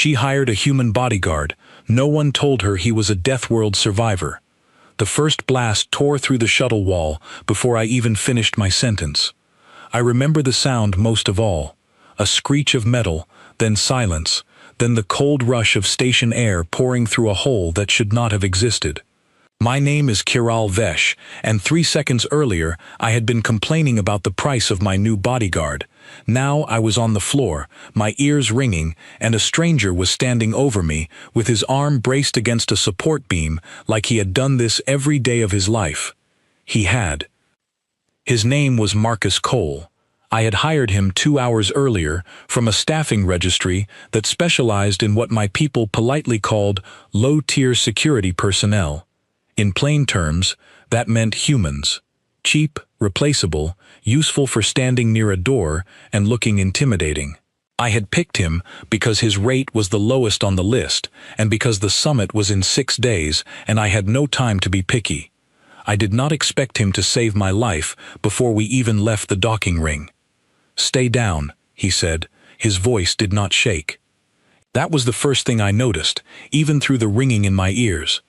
She hired a human bodyguard. No one told her he was a Deathworld survivor. The first blast tore through the shuttle wall before I even finished my sentence. I remember the sound most of all. A screech of metal, then silence, then the cold rush of station air pouring through a hole that should not have existed. My name is Kiral Vesh, and 3 seconds earlier I had been complaining about the price of my new bodyguard. Now I was on the floor, my ears ringing, and a stranger was standing over me, with his arm braced against a support beam, like he had done this every day of his life. He had. His name was Marcus Cole. I had hired him 2 hours earlier from a staffing registry that specialized in what my people politely called low-tier security personnel. In plain terms, that meant humans. Cheap, replaceable, useful for standing near a door and looking intimidating. I had picked him because his rate was the lowest on the list, and because the summit was in 6 days and I had no time to be picky. I did not expect him to save my life before we even left the docking ring. "Stay down," he said. His voice did not shake. That was the first thing I noticed, even through the ringing in my ears.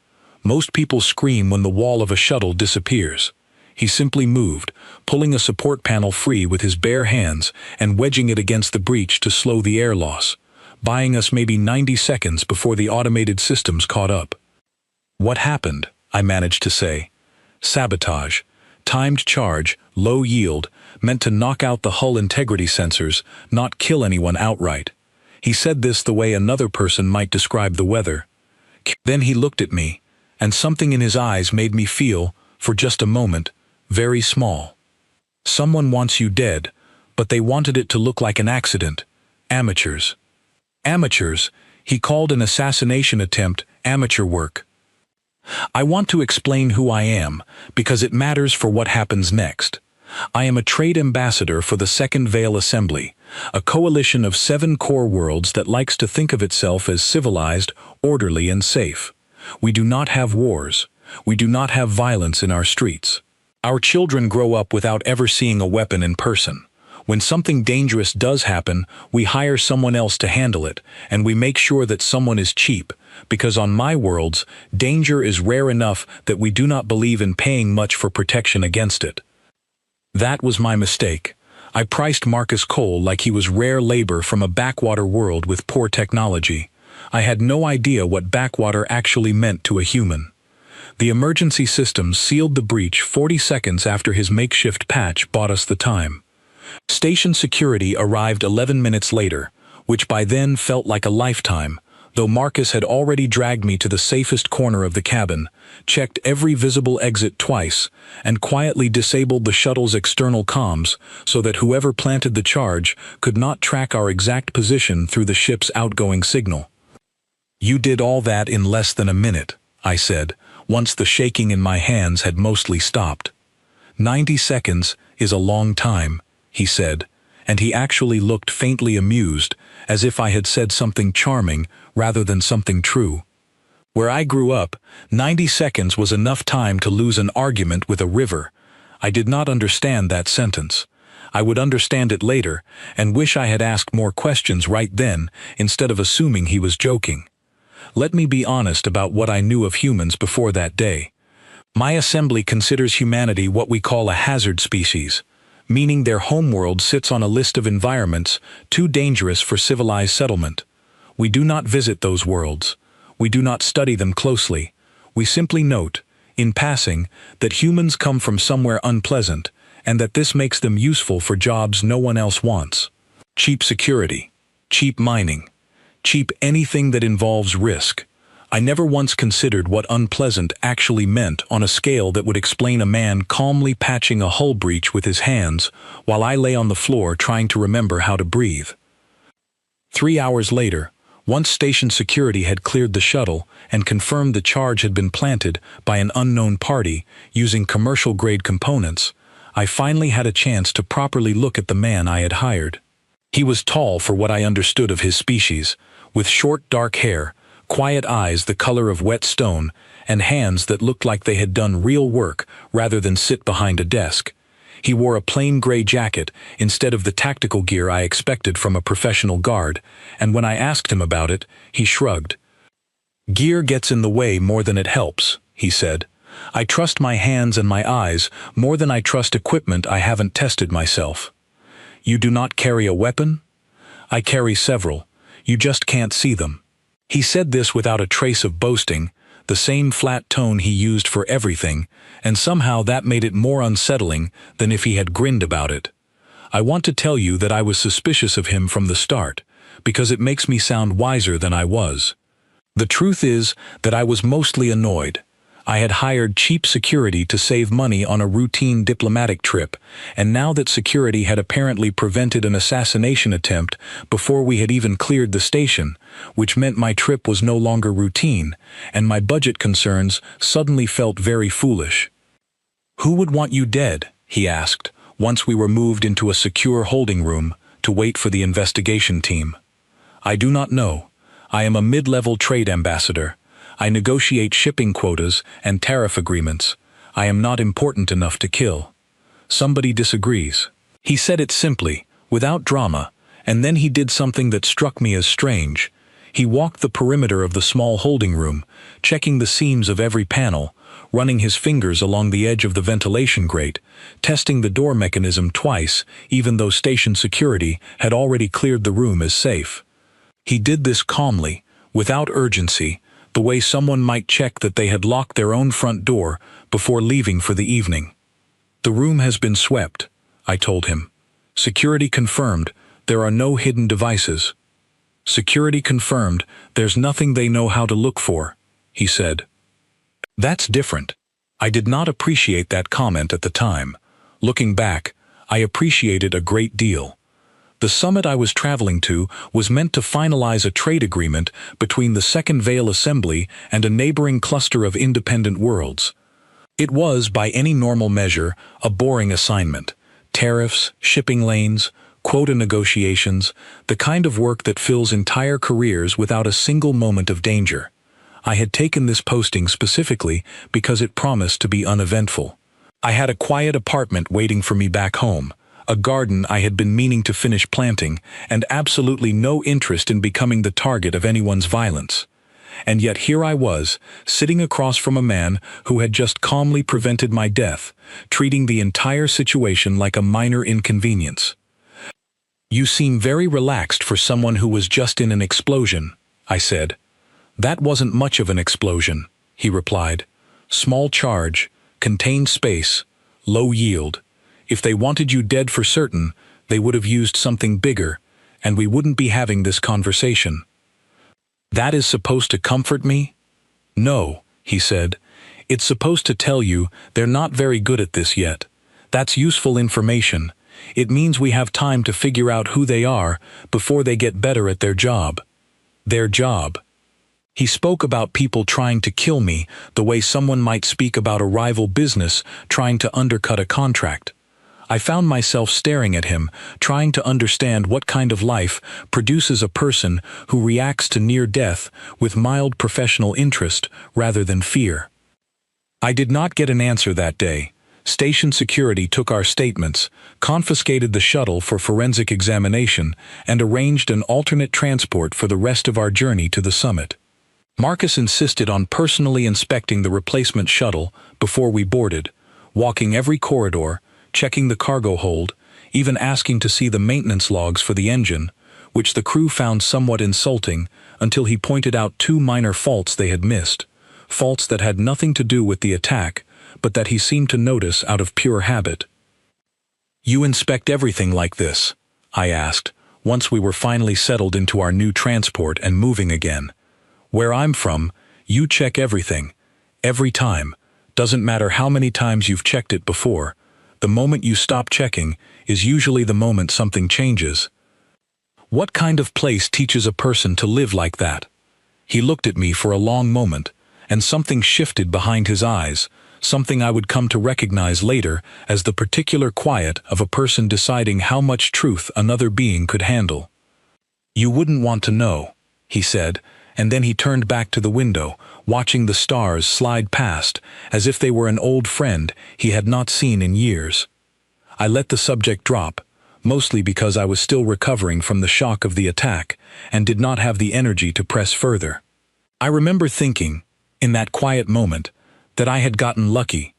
Most people scream when the wall of a shuttle disappears. He simply moved, pulling a support panel free with his bare hands and wedging it against the breach to slow the air loss, buying us maybe 90 seconds before the automated systems caught up. "What happened?" I managed to say. "Sabotage. Timed charge, low yield, meant to knock out the hull integrity sensors, not kill anyone outright." He said this the way another person might describe the weather. Then he looked at me, and something in his eyes made me feel, for just a moment, very small. "Someone wants you dead, but they wanted it to look like an accident. Amateurs." Amateurs, he called an assassination attempt amateur work. I want to explain who I am, because it matters for what happens next. I am a trade ambassador for the Second Veil Assembly, a coalition of 7 core worlds that likes to think of itself as civilized, orderly, and safe. We do not have wars. We do not have violence in our streets. Our children grow up without ever seeing a weapon in person. When something dangerous does happen, we hire someone else to handle it, and we make sure that someone is cheap, because on my worlds, danger is rare enough that we do not believe in paying much for protection against it. That was my mistake. I priced Marcus Cole like he was rare labor from a backwater world with poor technology. I had no idea what backwater actually meant to a human. The emergency systems sealed the breach 40 seconds after his makeshift patch bought us the time. Station security arrived 11 minutes later, which by then felt like a lifetime, though Marcus had already dragged me to the safest corner of the cabin, checked every visible exit twice, and quietly disabled the shuttle's external comms so that whoever planted the charge could not track our exact position through the ship's outgoing signal. "You did all that in less than a minute," I said, once the shaking in my hands had mostly stopped. "90 seconds is a long time," he said, and he actually looked faintly amused, as if I had said something charming rather than something true. Where I grew up, 90 seconds was enough time to lose an argument with a river. I did not understand that sentence. I would understand it later, and wish I had asked more questions right then, instead of assuming he was joking. Let me be honest about what I knew of humans before that day. My assembly considers humanity what we call a hazard species, meaning their homeworld sits on a list of environments too dangerous for civilized settlement. We do not visit those worlds. We do not study them closely. We simply note, in passing, that humans come from somewhere unpleasant, and that this makes them useful for jobs no one else wants. Cheap security, cheap mining, cheap anything that involves risk. I never once considered what unpleasant actually meant on a scale that would explain a man calmly patching a hull breach with his hands while I lay on the floor trying to remember how to breathe. 3 hours later, once station security had cleared the shuttle and confirmed the charge had been planted by an unknown party using commercial-grade components, I finally had a chance to properly look at the man I had hired. He was tall for what I understood of his species, with short dark hair, quiet eyes the color of wet stone, and hands that looked like they had done real work rather than sit behind a desk. He wore a plain gray jacket instead of the tactical gear I expected from a professional guard, and when I asked him about it, he shrugged. "Gear gets in the way more than it helps," he said. "I trust my hands and my eyes more than I trust equipment I haven't tested myself." "You do not carry a weapon?" "I carry several. You just can't see them." He said this without a trace of boasting, the same flat tone he used for everything, and somehow that made it more unsettling than if he had grinned about it. I want to tell you that I was suspicious of him from the start, because it makes me sound wiser than I was. The truth is that I was mostly annoyed. I had hired cheap security to save money on a routine diplomatic trip, and now that security had apparently prevented an assassination attempt before we had even cleared the station, which meant my trip was no longer routine, and my budget concerns suddenly felt very foolish. "Who would want you dead?" he asked, once we were moved into a secure holding room to wait for the investigation team. "I do not know. I am a mid-level trade ambassador. I negotiate shipping quotas and tariff agreements. I am not important enough to kill." "Somebody disagrees." He said it simply, without drama, and then he did something that struck me as strange. He walked the perimeter of the small holding room, checking the seams of every panel, running his fingers along the edge of the ventilation grate, testing the door mechanism twice, even though station security had already cleared the room as safe. He did this calmly, without urgency, the way someone might check that they had locked their own front door before leaving for the evening. "The room has been swept," I told him. "Security confirmed, there are no hidden devices." "Security confirmed, there's nothing they know how to look for," he said. That's different. I did not appreciate that comment at the time. Looking back, I appreciate it a great deal. The summit I was traveling to was meant to finalize a trade agreement between the Second Veil Assembly and a neighboring cluster of independent worlds. It was, by any normal measure, a boring assignment. Tariffs, shipping lanes, quota negotiations, the kind of work that fills entire careers without a single moment of danger. I had taken this posting specifically because it promised to be uneventful. I had a quiet apartment waiting for me back home, a garden I had been meaning to finish planting, and absolutely no interest in becoming the target of anyone's violence. And yet here I was, sitting across from a man who had just calmly prevented my death, treating the entire situation like a minor inconvenience. "You seem very relaxed for someone who was just in an explosion," I said. "That wasn't much of an explosion," he replied. "Small charge, contained space, low yield. If they wanted you dead for certain, they would have used something bigger, and we wouldn't be having this conversation." "That is supposed to comfort me?" "No," he said. "It's supposed to tell you they're not very good at this yet. That's useful information. It means we have time to figure out who they are before they get better at their job." Their job. He spoke about people trying to kill me the way someone might speak about a rival business trying to undercut a contract. I found myself staring at him, trying to understand what kind of life produces a person who reacts to near death with mild professional interest rather than fear. I did not get an answer that day. Station security took our statements, confiscated the shuttle for forensic examination, and arranged an alternate transport for the rest of our journey to the summit. Marcus insisted on personally inspecting the replacement shuttle before we boarded, walking every corridor, checking the cargo hold, even asking to see the maintenance logs for the engine, which the crew found somewhat insulting until he pointed out 2 minor faults they had missed, faults that had nothing to do with the attack, but that he seemed to notice out of pure habit. "You inspect everything like this?" I asked, once we were finally settled into our new transport and moving again. "Where I'm from, you check everything. Every time. Doesn't matter how many times you've checked it before. The moment you stop checking is usually the moment something changes." "What kind of place teaches a person to live like that?" He looked at me for a long moment, and something shifted behind his eyes, something I would come to recognize later as the particular quiet of a person deciding how much truth another being could handle. "You wouldn't want to know," he said, and then he turned back to the window, watching the stars slide past, as if they were an old friend he had not seen in years. I let the subject drop, mostly because I was still recovering from the shock of the attack and did not have the energy to press further. I remember thinking, in that quiet moment, that I had gotten lucky.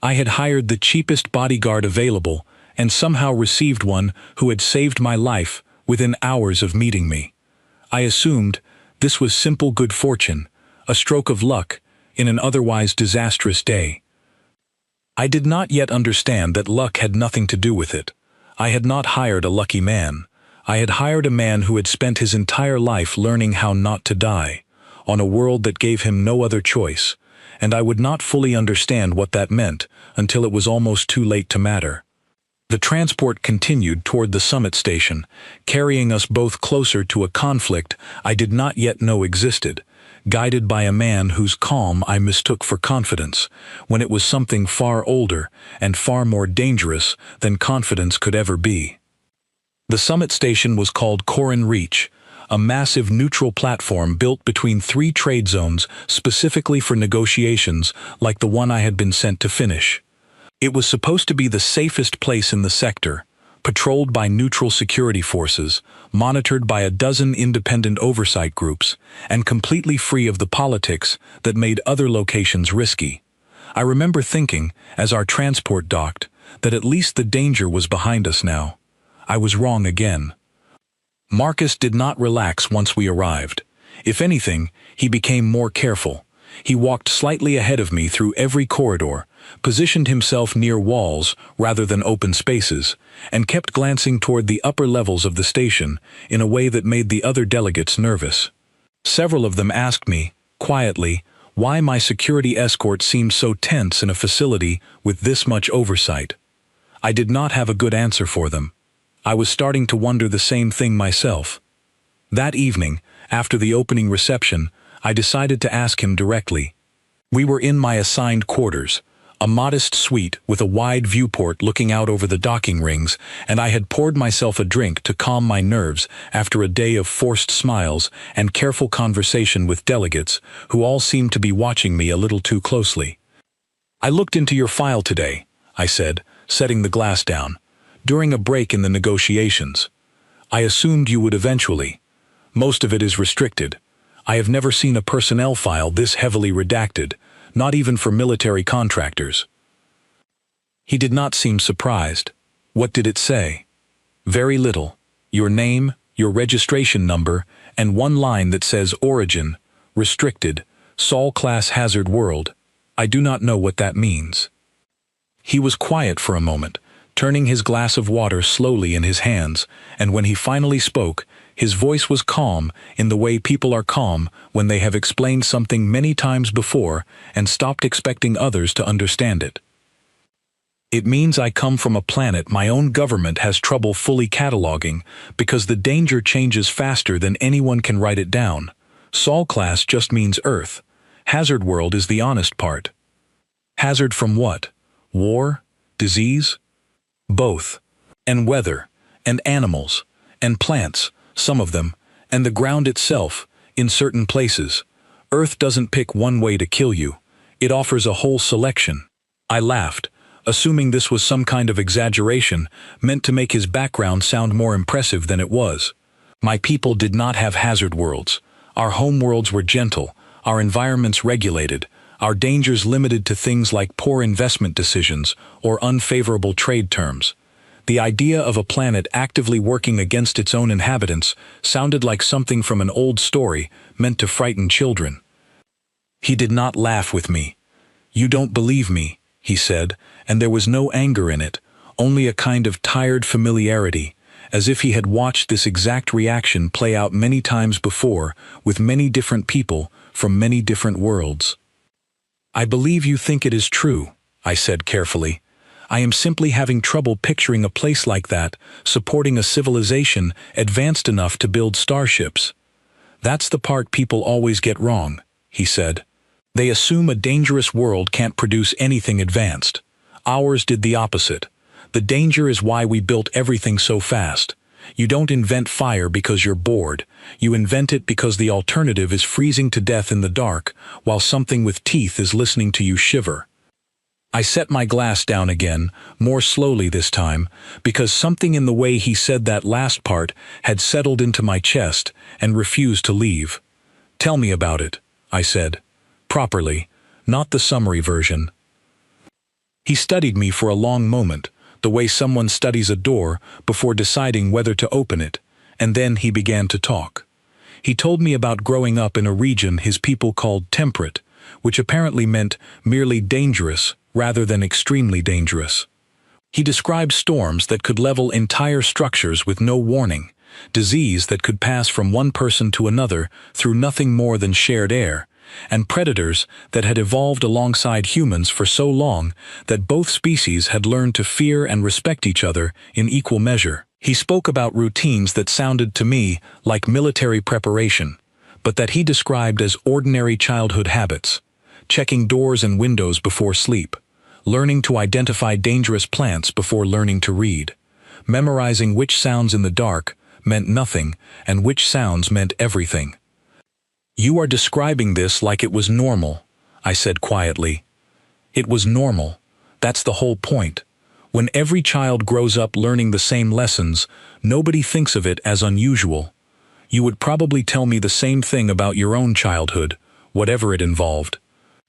I had hired the cheapest bodyguard available and somehow received one who had saved my life within hours of meeting me. I assumed this was simple good fortune, a stroke of luck in an otherwise disastrous day. I did not yet understand that luck had nothing to do with it. I had not hired a lucky man. I had hired a man who had spent his entire life learning how not to die, on a world that gave him no other choice, and I would not fully understand what that meant until it was almost too late to matter. The transport continued toward the summit station, carrying us both closer to a conflict I did not yet know existed, guided by a man whose calm I mistook for confidence, when it was something far older and far more dangerous than confidence could ever be. The summit station was called Corin Reach, a massive neutral platform built between 3 trade zones specifically for negotiations like the one I had been sent to finish. It was supposed to be the safest place in the sector, patrolled by neutral security forces, monitored by a dozen independent oversight groups, and completely free of the politics that made other locations risky. I remember thinking, as our transport docked, that at least the danger was behind us now. I was wrong again. Marcus did not relax once we arrived. If anything, he became more careful. He walked slightly ahead of me through every corridor, positioned himself near walls rather than open spaces, and kept glancing toward the upper levels of the station in a way that made the other delegates nervous. Several of them asked me, quietly, why my security escort seemed so tense in a facility with this much oversight. I did not have a good answer for them. I was starting to wonder the same thing myself. That evening, after the opening reception, I decided to ask him directly. We were in my assigned quarters, a modest suite with a wide viewport looking out over the docking rings, and I had poured myself a drink to calm my nerves after a day of forced smiles and careful conversation with delegates who all seemed to be watching me a little too closely. I looked into your file today, I said, setting the glass down, during a break in the negotiations. I assumed you would eventually. Most of it is restricted. I have never seen a personnel file this heavily redacted, not even for military contractors. He did not seem surprised. What did it say? Very little. Your name, your registration number, and one line that says Origin, Restricted, Sol Class Hazard World. I do not know what that means. He was quiet for a moment, turning his glass of water slowly in his hands, and when he finally spoke, his voice was calm in the way people are calm when they have explained something many times before and stopped expecting others to understand it. It means I come from a planet my own government has trouble fully cataloging because the danger changes faster than anyone can write it down. Sol Class just means Earth. Hazard World is the honest part. Hazard from what? War? Disease? Both. And weather. And animals. And plants. Some of them, and the ground itself, in certain places. Earth doesn't pick one way to kill you. It offers a whole selection. I laughed, assuming this was some kind of exaggeration, meant to make his background sound more impressive than it was. My people did not have hazard worlds. Our home worlds were gentle, our environments regulated, our dangers limited to things like poor investment decisions or unfavorable trade terms. The idea of a planet actively working against its own inhabitants sounded like something from an old story meant to frighten children. He did not laugh with me. You don't believe me, he said, and there was no anger in it, only a kind of tired familiarity, as if he had watched this exact reaction play out many times before with many different people from many different worlds. I believe you think it is true, I said carefully. I am simply having trouble picturing a place like that, supporting a civilization advanced enough to build starships. That's the part people always get wrong, he said. They assume a dangerous world can't produce anything advanced. Ours did the opposite. The danger is why we built everything so fast. You don't invent fire because you're bored. You invent it because the alternative is freezing to death in the dark, while something with teeth is listening to you shiver. I set my glass down again, more slowly this time, because something in the way he said that last part had settled into my chest and refused to leave. "Tell me about it," I said. Properly, not the summary version. He studied me for a long moment, the way someone studies a door before deciding whether to open it, and then he began to talk. He told me about growing up in a region his people called temperate, which apparently meant merely dangerous rather than extremely dangerous. He described storms that could level entire structures with no warning, disease that could pass from one person to another through nothing more than shared air, and predators that had evolved alongside humans for so long that both species had learned to fear and respect each other in equal measure. He spoke about routines that sounded to me like military preparation, but that he described as ordinary childhood habits: checking doors and windows before sleep, learning to identify dangerous plants before learning to read, memorizing which sounds in the dark meant nothing and which sounds meant everything. "You are describing this like it was normal," I said quietly. "It was normal. That's the whole point. When every child grows up learning the same lessons, nobody thinks of it as unusual. You would probably tell me the same thing about your own childhood, whatever it involved.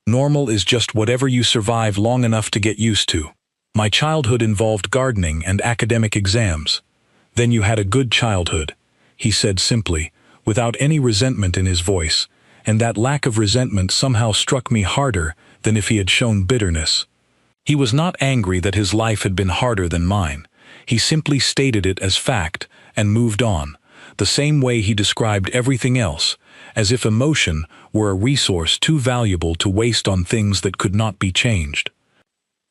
Normal is just whatever you survive long enough to get used to. My childhood involved gardening and academic exams. Then you had a good childhood," he said simply, without any resentment in his voice, and that lack of resentment somehow struck me harder than if he had shown bitterness. He was not angry that his life had been harder than mine. He simply stated it as fact and moved on, the same way he described everything else, as if emotion were a resource too valuable to waste on things that could not be changed.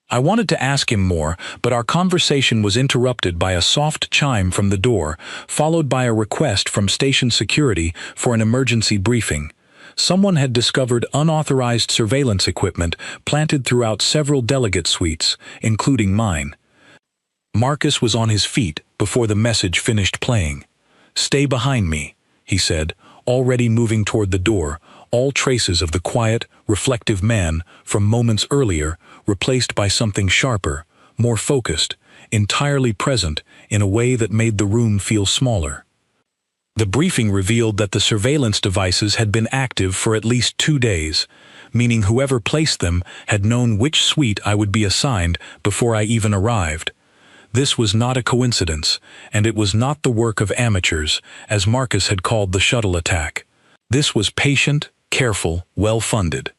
I wanted to ask him more, but our conversation was interrupted by a soft chime from the door, followed by a request from station security for an emergency briefing. Someone had discovered unauthorized surveillance equipment planted throughout several delegate suites, including mine. Marcus was on his feet before the message finished playing. "Stay behind me," he said, already moving toward the door, all traces of the quiet, reflective man from moments earlier replaced by something sharper, more focused, entirely present in a way that made the room feel smaller. The briefing revealed that the surveillance devices had been active for at least 2 days, meaning whoever placed them had known which suite I would be assigned before I even arrived. This was not a coincidence, and it was not the work of amateurs, as Marcus had called the shuttle attack. This was patient, careful, well-funded.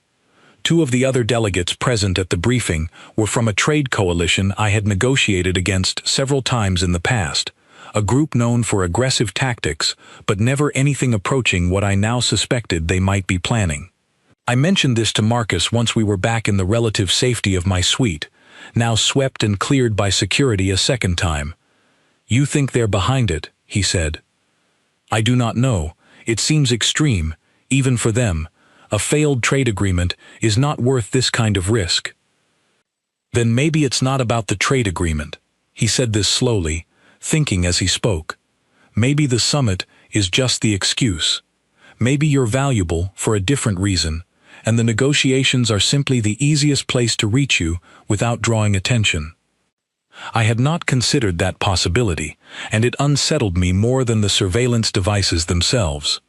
2 of the other delegates present at the briefing were from a trade coalition I had negotiated against several times in the past, a group known for aggressive tactics, but never anything approaching what I now suspected they might be planning. I mentioned this to Marcus once we were back in the relative safety of my suite, now swept and cleared by security a second time. "You think they're behind it," he said. "I do not know. It seems extreme, even for them. A failed trade agreement is not worth this kind of risk." "Then maybe it's not about the trade agreement." He said this slowly, thinking as he spoke. "Maybe the summit is just the excuse. Maybe you're valuable for a different reason, and the negotiations are simply the easiest place to reach you without drawing attention." I had not considered that possibility, and it unsettled me more than the surveillance devices themselves.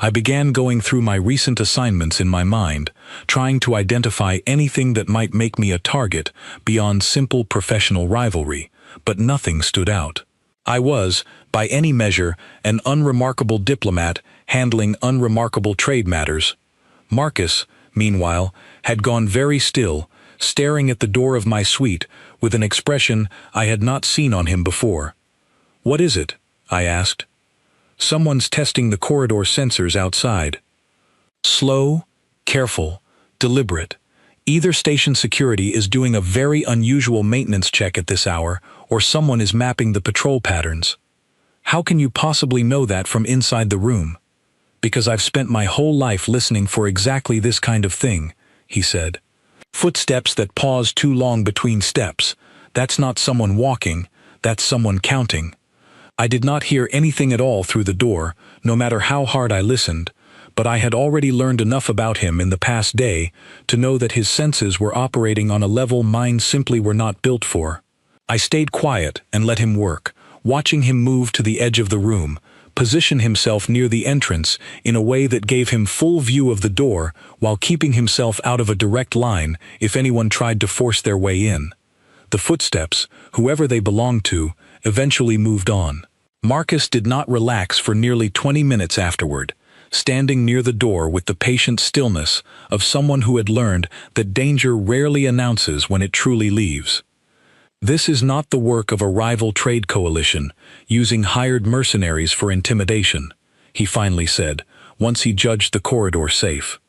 I began going through my recent assignments in my mind, trying to identify anything that might make me a target beyond simple professional rivalry, but nothing stood out. I was, by any measure, an unremarkable diplomat handling unremarkable trade matters. Marcus, meanwhile, had gone very still, staring at the door of my suite with an expression I had not seen on him before. "What is it?" I asked. "Someone's testing the corridor sensors outside." Slow, careful, deliberate. Either station security is doing a very unusual maintenance check at this hour, or someone is mapping the patrol patterns. "How can you possibly know that from inside the room?" "Because I've spent my whole life listening for exactly this kind of thing," he said. "Footsteps that pause too long between steps. That's not someone walking, that's someone counting." I did not hear anything at all through the door, no matter how hard I listened, but I had already learned enough about him in the past day to know that his senses were operating on a level mine simply were not built for. I stayed quiet and let him work, watching him move to the edge of the room, position himself near the entrance in a way that gave him full view of the door while keeping himself out of a direct line if anyone tried to force their way in. The footsteps, whoever they belonged to, eventually moved on. Marcus did not relax for nearly 20 minutes afterward, standing near the door with the patient stillness of someone who had learned that danger rarely announces when it truly leaves. This is not the work of a rival trade coalition using hired mercenaries for intimidation, he finally said, once he judged the corridor safe.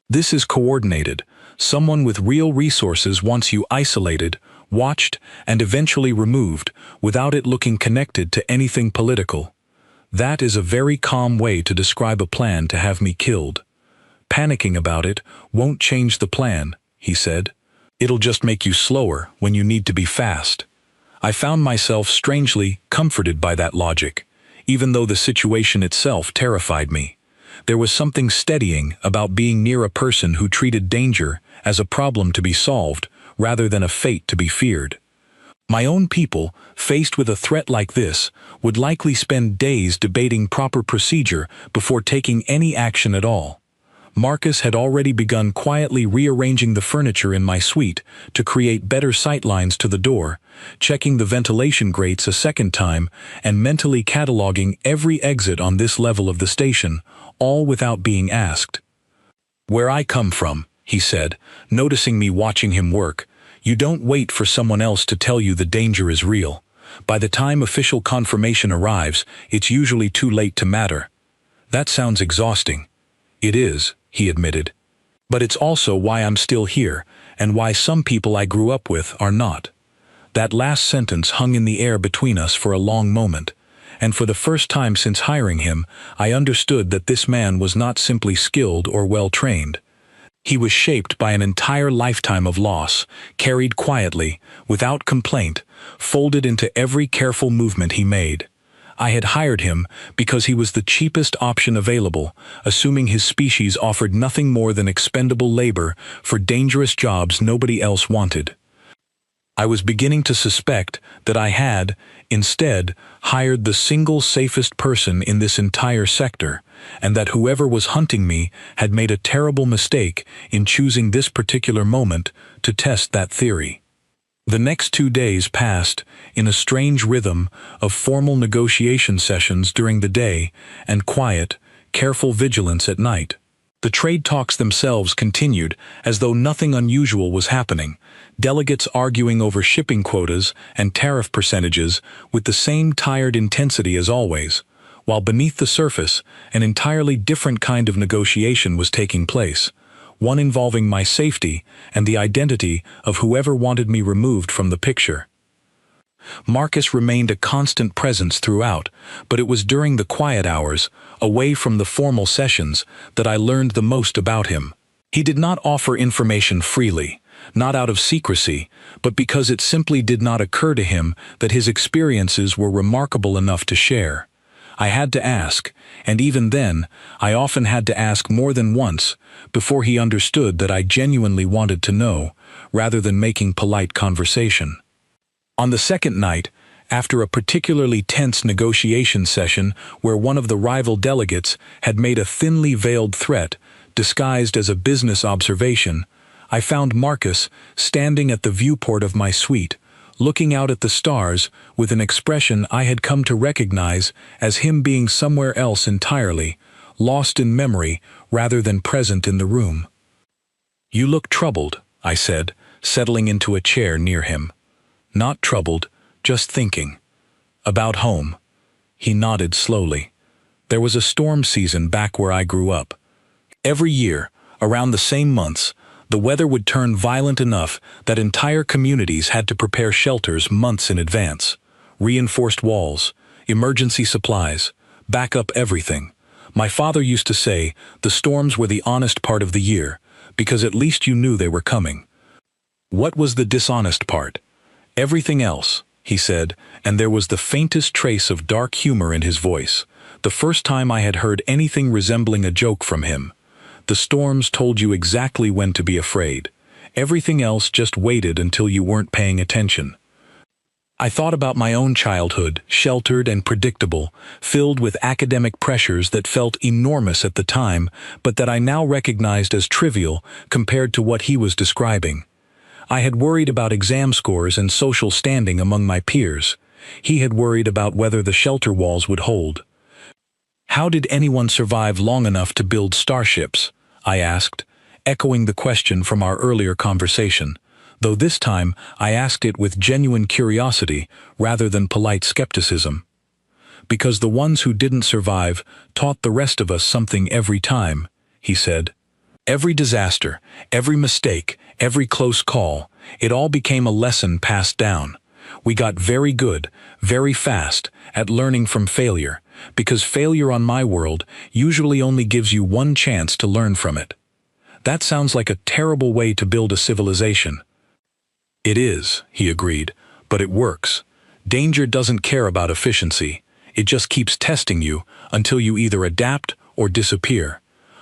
This is coordinated. Someone with real resources wants you isolated, watched, and eventually removed without it looking connected to anything political. That is a very calm way to describe a plan to have me killed. Panicking about it won't change the plan, he said. It'll just make you slower when you need to be fast. I found myself strangely comforted by that logic, even though the situation itself terrified me. There was something steadying about being near a person who treated danger as a problem to be solved rather than a fate to be feared. My own people, faced with a threat like this, would likely spend days debating proper procedure before taking any action at all. Marcus had already begun quietly rearranging the furniture in my suite to create better sightlines to the door, checking the ventilation grates a second time, and mentally cataloging every exit on this level of the station, all without being asked. "Where I come from," he said, noticing me watching him work, "you don't wait for someone else to tell you the danger is real. By the time official confirmation arrives, it's usually too late to matter." "That sounds exhausting." "It is," he admitted. "But it's also why I'm still here, and why some people I grew up with are not." That last sentence hung in the air between us for a long moment, and for the first time since hiring him, I understood that this man was not simply skilled or well-trained. He was shaped by an entire lifetime of loss, carried quietly, without complaint, folded into every careful movement he made. I had hired him because he was the cheapest option available, assuming his species offered nothing more than expendable labor for dangerous jobs nobody else wanted. I was beginning to suspect that I had, instead, hired the single safest person in this entire sector, and that whoever was hunting me had made a terrible mistake in choosing this particular moment to test that theory. The next 2 days passed in a strange rhythm of formal negotiation sessions during the day and quiet, careful vigilance at night. The trade talks themselves continued as though nothing unusual was happening, delegates arguing over shipping quotas and tariff percentages with the same tired intensity as always, while beneath the surface, an entirely different kind of negotiation was taking place, one involving my safety and the identity of whoever wanted me removed from the picture. Marcus remained a constant presence throughout, but it was during the quiet hours, away from the formal sessions, that I learned the most about him. He did not offer information freely, not out of secrecy, but because it simply did not occur to him that his experiences were remarkable enough to share. I had to ask, and even then, I often had to ask more than once before he understood that I genuinely wanted to know, rather than making polite conversation. On the second night, after a particularly tense negotiation session where one of the rival delegates had made a thinly veiled threat disguised as a business observation, I found Marcus standing at the viewport of my suite, looking out at the stars with an expression I had come to recognize as him being somewhere else entirely, lost in memory rather than present in the room. "You look troubled," I said, settling into a chair near him. "Not troubled, just thinking." "About home." He nodded slowly. "There was a storm season back where I grew up. Every year, around the same months, the weather would turn violent enough that entire communities had to prepare shelters months in advance. Reinforced walls, emergency supplies, backup everything. My father used to say the storms were the honest part of the year, because at least you knew they were coming. What was the dishonest part? Everything else, he said, and there was the faintest trace of dark humor in his voice. The first time I had heard anything resembling a joke from him. The storms told you exactly when to be afraid. Everything else just waited until you weren't paying attention. I thought about my own childhood, sheltered and predictable, filled with academic pressures that felt enormous at the time, but that I now recognized as trivial compared to what he was describing. I had worried about exam scores and social standing among my peers. He had worried about whether the shelter walls would hold. How did anyone survive long enough to build starships? I asked, echoing the question from our earlier conversation, though this time I asked it with genuine curiosity rather than polite skepticism. Because the ones who didn't survive taught the rest of us something every time, he said. Every disaster, every mistake, every close call, it all became a lesson passed down. We got very good, very fast, at learning from failure, because failure on my world usually only gives you one chance to learn from it. That sounds like a terrible way to build a civilization. It is, he agreed, but it works. Danger doesn't care about efficiency. It just keeps testing you until you either adapt or disappear.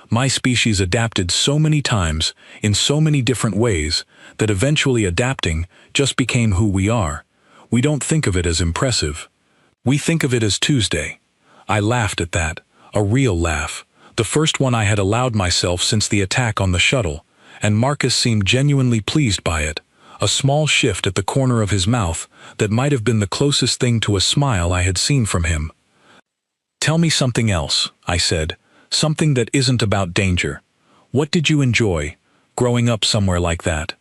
My species adapted so many times, in so many different ways, that eventually adapting just became who we are. We don't think of it as impressive. We think of it as Tuesday. I laughed at that, a real laugh, the first one I had allowed myself since the attack on the shuttle, and Marcus seemed genuinely pleased by it. A small shift at the corner of his mouth that might have been the closest thing to a smile I had seen from him. Tell me something else, I said, something that isn't about danger. What did you enjoy, growing up somewhere like that?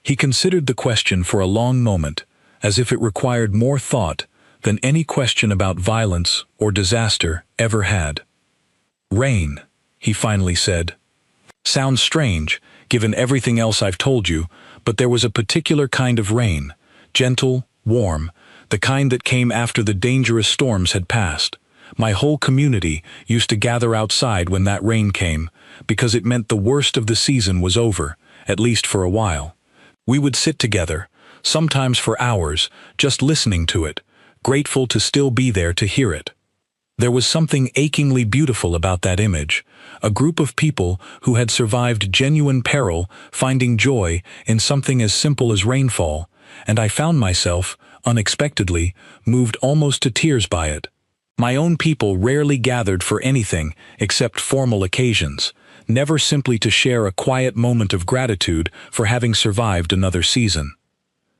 He considered the question for a long moment, as if it required more thought than any question about violence or disaster ever had. Rain, he finally said. Sounds strange, given everything else I've told you, but there was a particular kind of rain, gentle, warm, the kind that came after the dangerous storms had passed. My whole community used to gather outside when that rain came, because it meant the worst of the season was over, at least for a while. We would sit together, sometimes for hours, just listening to it, grateful to still be there to hear it. There was something achingly beautiful about that image, a group of people who had survived genuine peril finding joy in something as simple as rainfall, and I found myself, unexpectedly, moved almost to tears by it. My own people rarely gathered for anything except formal occasions, never simply to share a quiet moment of gratitude for having survived another season.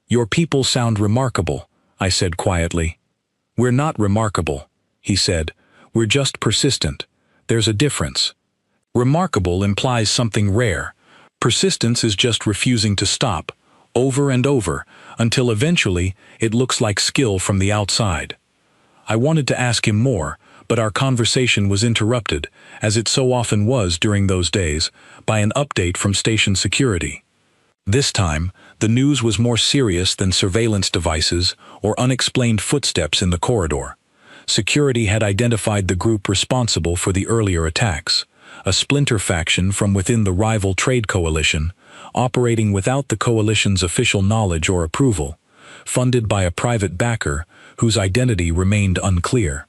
Your people sound remarkable, I said quietly. We're not remarkable, he said. We're just persistent. There's a difference. Remarkable implies something rare. Persistence is just refusing to stop, over and over, until eventually it looks like skill from the outside. I wanted to ask him more, but our conversation was interrupted, as it so often was during those days, by an update from station security. This time, the news was more serious than surveillance devices or unexplained footsteps in the corridor. Security had identified the group responsible for the earlier attacks, a splinter faction from within the rival trade coalition, operating without the coalition's official knowledge or approval, funded by a private backer whose identity remained unclear.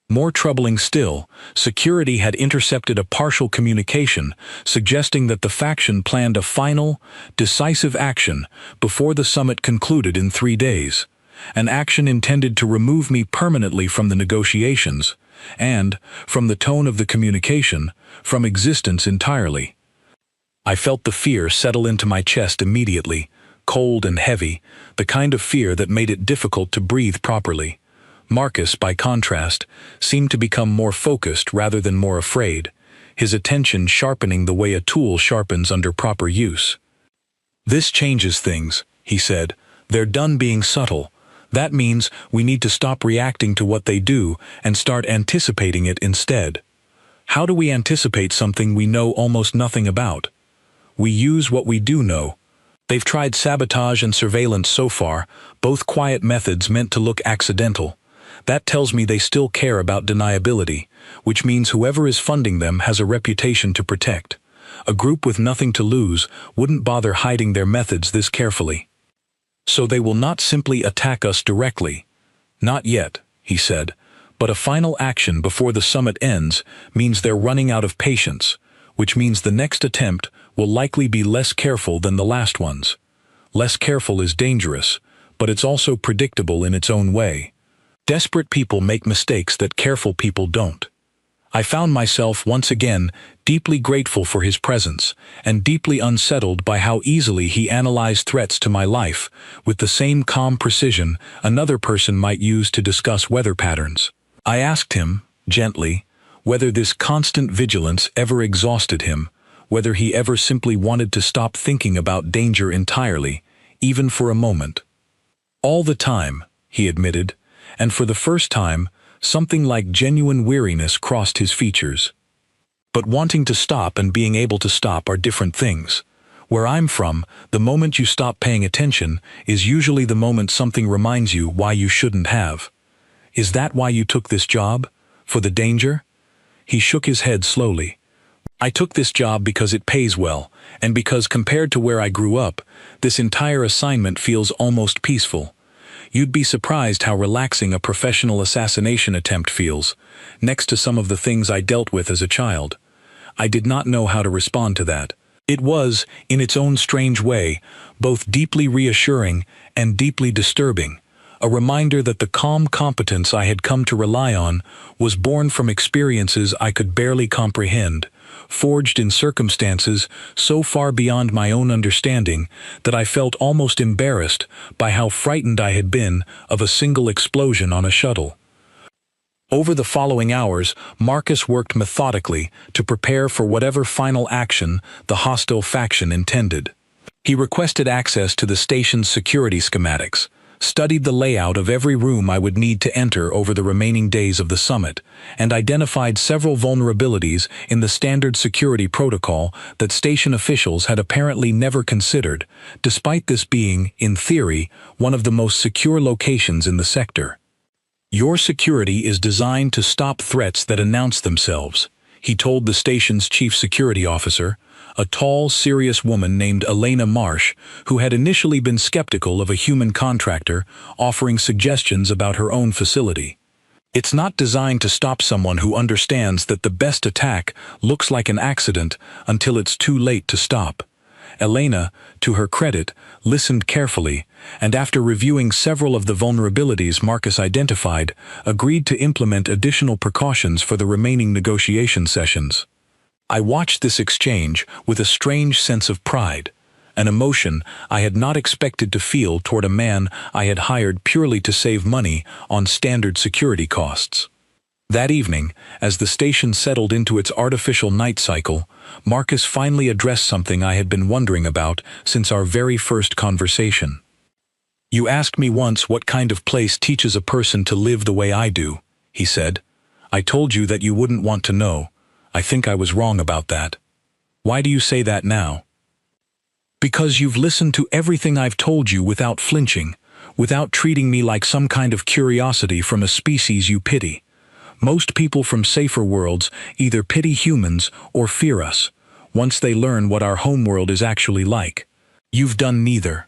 More troubling still, security had intercepted a partial communication suggesting that the faction planned a final, decisive action before the summit concluded in 3 days, an action intended to remove me permanently from the negotiations, and, from the tone of the communication, from existence entirely. I felt the fear settle into my chest immediately, cold and heavy, the kind of fear that made it difficult to breathe properly. Marcus, by contrast, seemed to become more focused rather than more afraid, his attention sharpening the way a tool sharpens under proper use. This changes things, he said. They're done being subtle. That means we need to stop reacting to what they do and start anticipating it instead. How do we anticipate something we know almost nothing about? We use what we do know. They've tried sabotage and surveillance so far, both quiet methods meant to look accidental. That tells me they still care about deniability, which means whoever is funding them has a reputation to protect. A group with nothing to lose wouldn't bother hiding their methods this carefully. So they will not simply attack us directly. Not yet, he said, But a final action before the summit ends means they're running out of patience, which means the next attempt will likely be less careful than the last ones. Less careful is dangerous, but it's also predictable in its own way. Desperate people make mistakes that careful people don't. I found myself once again deeply grateful for his presence and deeply unsettled by how easily he analyzed threats to my life with the same calm precision another person might use to discuss weather patterns. I asked him, gently, whether this constant vigilance ever exhausted him, whether he ever simply wanted to stop thinking about danger entirely, even for a moment. All the time, he admitted, and for the first time, something like genuine weariness crossed his features. But wanting to stop and being able to stop are different things. Where I'm from, the moment you stop paying attention is usually the moment something reminds you why you shouldn't have. Is that why you took this job? For the danger? He shook his head slowly. I took this job because it pays well, and because compared to where I grew up, this entire assignment feels almost peaceful. You'd be surprised how relaxing a professional assassination attempt feels, next to some of the things I dealt with as a child. I did not know how to respond to that. It was, in its own strange way, both deeply reassuring and deeply disturbing, a reminder that the calm competence I had come to rely on was born from experiences I could barely comprehend, forged in circumstances so far beyond my own understanding that I felt almost embarrassed by how frightened I had been of a single explosion on a shuttle. Over the following hours, Marcus worked methodically to prepare for whatever final action the hostile faction intended. He requested access to the station's security schematics, studied the layout of every room I would need to enter over the remaining days of the summit, and identified several vulnerabilities in the standard security protocol that station officials had apparently never considered, despite this being, in theory, one of the most secure locations in the sector. Your security is designed to stop threats that announce themselves, he told the station's chief security officer, a tall, serious woman named Elena Marsh, who had initially been skeptical of a human contractor offering suggestions about her own facility. It's not designed to stop someone who understands that the best attack looks like an accident until it's too late to stop. Elena, to her credit, listened carefully, and after reviewing several of the vulnerabilities Marcus identified, agreed to implement additional precautions for the remaining negotiation sessions. I watched this exchange with a strange sense of pride, an emotion I had not expected to feel toward a man I had hired purely to save money on standard security costs. That evening, as the station settled into its artificial night cycle, Marcus finally addressed something I had been wondering about since our very first conversation. You asked me once what kind of place teaches a person to live the way I do, he said. I told you that you wouldn't want to know. I think I was wrong about that. Why do you say that now? Because you've listened to everything I've told you without flinching, without treating me like some kind of curiosity from a species you pity. Most people from safer worlds either pity humans or fear us, once they learn what our homeworld is actually like. You've done neither.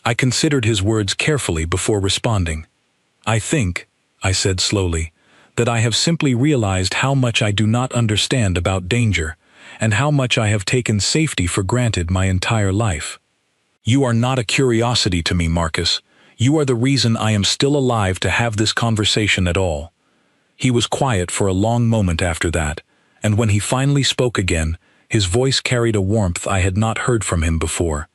I considered his words carefully before responding. I think, I said slowly, that I have simply realized how much I do not understand about danger, and how much I have taken safety for granted my entire life. You are not a curiosity to me, Marcus. You are the reason I am still alive to have this conversation at all. He was quiet for a long moment after that, and when he finally spoke again, his voice carried a warmth I had not heard from him before.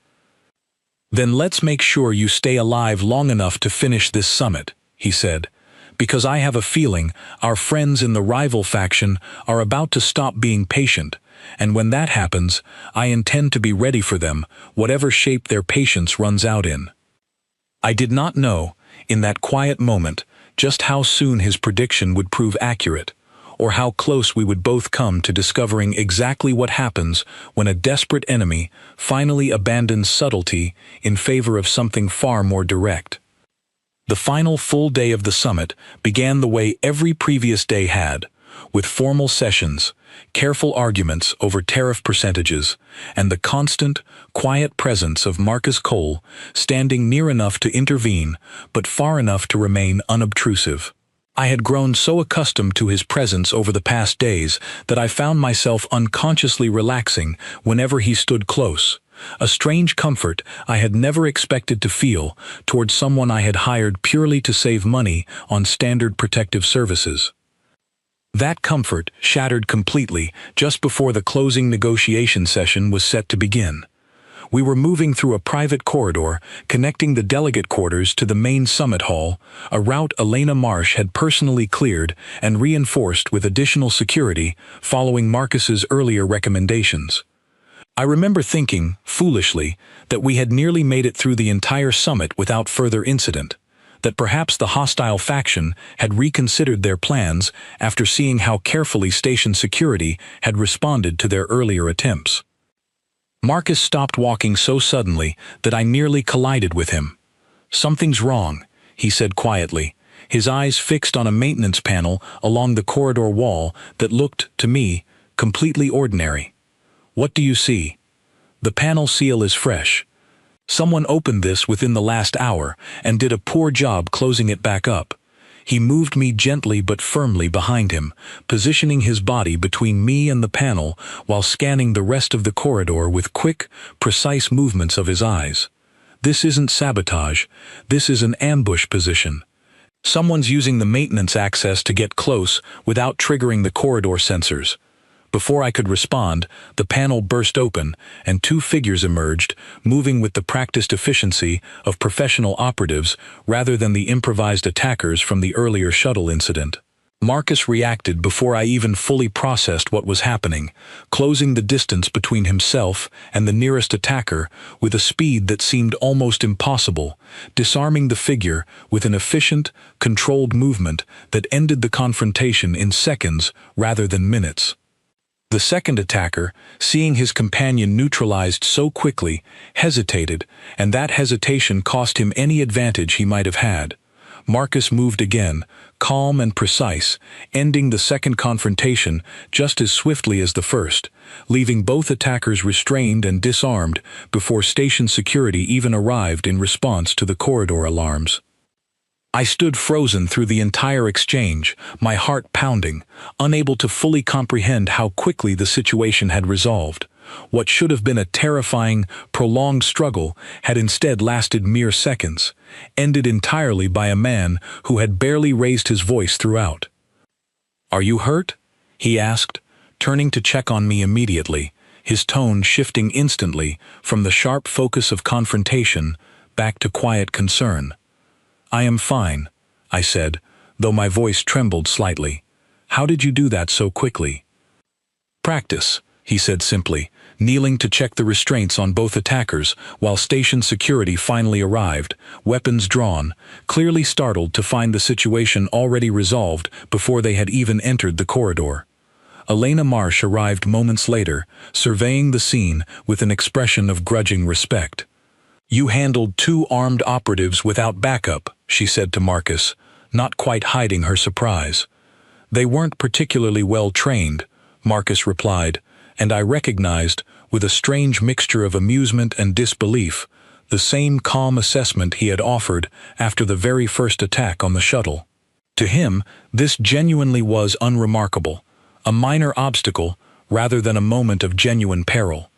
Then let's make sure you stay alive long enough to finish this summit, he said, because I have a feeling our friends in the rival faction are about to stop being patient, and when that happens, I intend to be ready for them, whatever shape their patience runs out in. I did not know, in that quiet moment, just how soon his prediction would prove accurate, or how close we would both come to discovering exactly what happens when a desperate enemy finally abandons subtlety in favor of something far more direct. The final full day of the summit began the way every previous day had, with formal sessions, careful arguments over tariff percentages, and the constant, quiet presence of Marcus Cole standing near enough to intervene but far enough to remain unobtrusive. I had grown so accustomed to his presence over the past days that I found myself unconsciously relaxing whenever he stood close, a strange comfort I had never expected to feel towards someone I had hired purely to save money on standard protective services. That comfort shattered completely just before the closing negotiation session was set to begin. We were moving through a private corridor connecting the delegate quarters to the main summit hall, a route Elena Marsh had personally cleared and reinforced with additional security following Marcus's earlier recommendations. I remember thinking, foolishly, that we had nearly made it through the entire summit without further incident, that perhaps the hostile faction had reconsidered their plans after seeing how carefully station security had responded to their earlier attempts. Marcus stopped walking so suddenly that I nearly collided with him. "Something's wrong," he said quietly, his eyes fixed on a maintenance panel along the corridor wall that looked, to me, completely ordinary. "What do you see?" "The panel seal is fresh. Someone opened this within the last hour and did a poor job closing it back up." He moved me gently but firmly behind him, positioning his body between me and the panel while scanning the rest of the corridor with quick, precise movements of his eyes. "This isn't sabotage. This is an ambush position. Someone's using the maintenance access to get close without triggering the corridor sensors." Before I could respond, the panel burst open, and two figures emerged, moving with the practiced efficiency of professional operatives rather than the improvised attackers from the earlier shuttle incident. Marcus reacted before I even fully processed what was happening, closing the distance between himself and the nearest attacker with a speed that seemed almost impossible, disarming the figure with an efficient, controlled movement that ended the confrontation in seconds rather than minutes. The second attacker, seeing his companion neutralized so quickly, hesitated, and that hesitation cost him any advantage he might have had. Marcus moved again, calm and precise, ending the second confrontation just as swiftly as the first, leaving both attackers restrained and disarmed before station security even arrived in response to the corridor alarms. I stood frozen through the entire exchange, my heart pounding, unable to fully comprehend how quickly the situation had resolved. What should have been a terrifying, prolonged struggle had instead lasted mere seconds, ended entirely by a man who had barely raised his voice throughout. "Are you hurt?" he asked, turning to check on me immediately, his tone shifting instantly from the sharp focus of confrontation back to quiet concern. "I am fine," I said, though my voice trembled slightly. "How did you do that so quickly?" "Practice," he said simply, kneeling to check the restraints on both attackers while station security finally arrived, weapons drawn, clearly startled to find the situation already resolved before they had even entered the corridor. Elena Marsh arrived moments later, surveying the scene with an expression of grudging respect. "You handled two armed operatives without backup," she said to Marcus, not quite hiding her surprise. "They weren't particularly well trained," Marcus replied, and I recognized, with a strange mixture of amusement and disbelief, the same calm assessment he had offered after the very first attack on the shuttle. To him, this genuinely was unremarkable, a minor obstacle rather than a moment of genuine peril.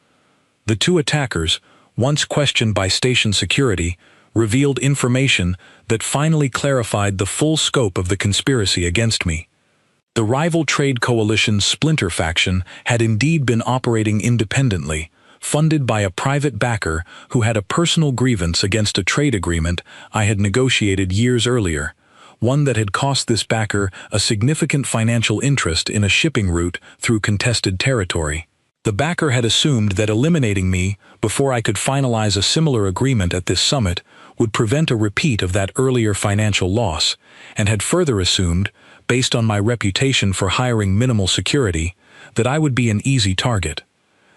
The two attackers, once questioned by station security, revealed information that finally clarified the full scope of the conspiracy against me. The rival trade coalition's splinter faction had indeed been operating independently, funded by a private backer who had a personal grievance against a trade agreement I had negotiated years earlier, one that had cost this backer a significant financial interest in a shipping route through contested territory. The backer had assumed that eliminating me before I could finalize a similar agreement at this summit would prevent a repeat of that earlier financial loss, and had further assumed, based on my reputation for hiring minimal security, that I would be an easy target.